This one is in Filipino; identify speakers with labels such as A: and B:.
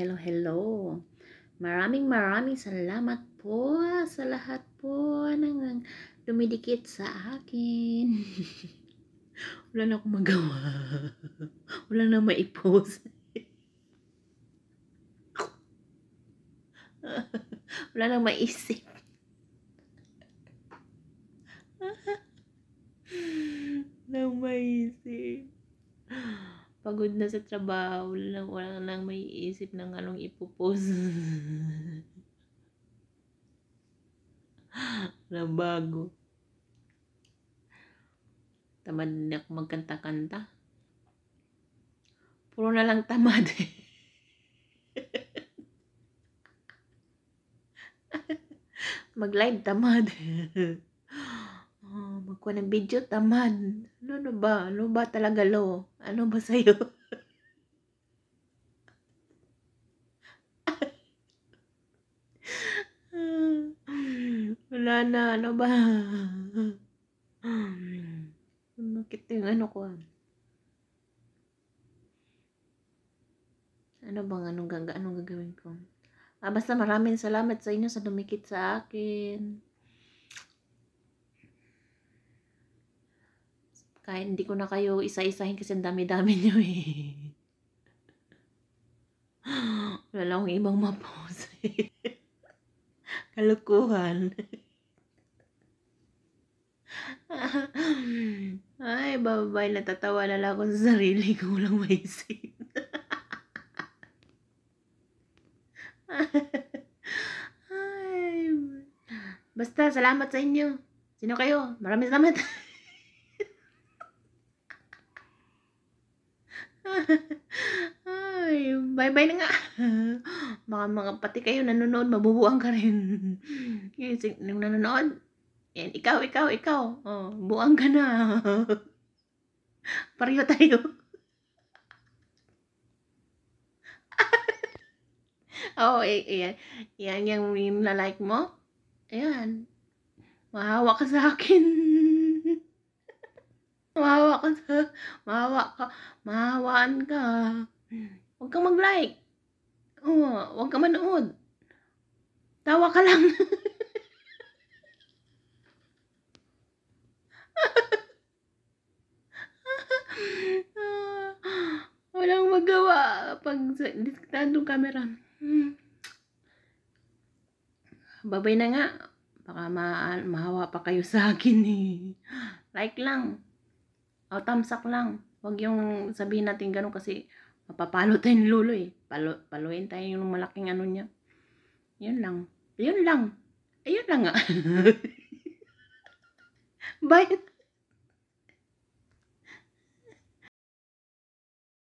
A: Hello, hello. Maraming salamat po sa lahat po ng dumidikit sa akin. Wala na akong magawa. Wala na maipost. Wala na maisip. Wala na maisip. Pagod na sa trabaho, wala nang may isip ng anong ipopost. Walang bago. Tamad na ako magkanta-kanta. Puro na lang tamad. Mag-live tamad. Magkuha ng video tamad. Ano ba? Ano ba talaga lo? Ano ba sa'yo? Wala na. Ano ba? Bakit yung ano ko? Ano bang anong gagawin ko? Basta maraming salamat sa inyo sa dumikit sa akin. Kahit hindi ko na kayo isa-isahin kasi ang dami-dami nyo eh. Wala lang akong ibang ma-post. Kalukuhan. Ay, babay, natatawa na lang ako sa sarili ko, walang maisip. Ay, basta, salamat sa inyo. Sino kayo? Maraming salamat. Ay, bye-bye na nga. Mga pati kayo nanonood, mabubuang ka rin. Yung nanonood, yan, ikaw. Oh, buang ka na. Pareho tayo. Oh, yan yung na-like mo. Ayan. Mahawa ka sa akin. Mahawaan ka. Huwag kang mag-like. Oh, huwag kang manood. Tawa ka lang. Walang magawa pag diskitadong camera. Babay na nga. Baka mahawa pa kayo sa akin eh. Like lang. O thumbs up lang. Huwag yung sabihin natin ganun kasi mapapalo tayo ni Lolo eh. Paluin tayo yung malaking ano niya. Yun lang. Ayun lang nga. Bye.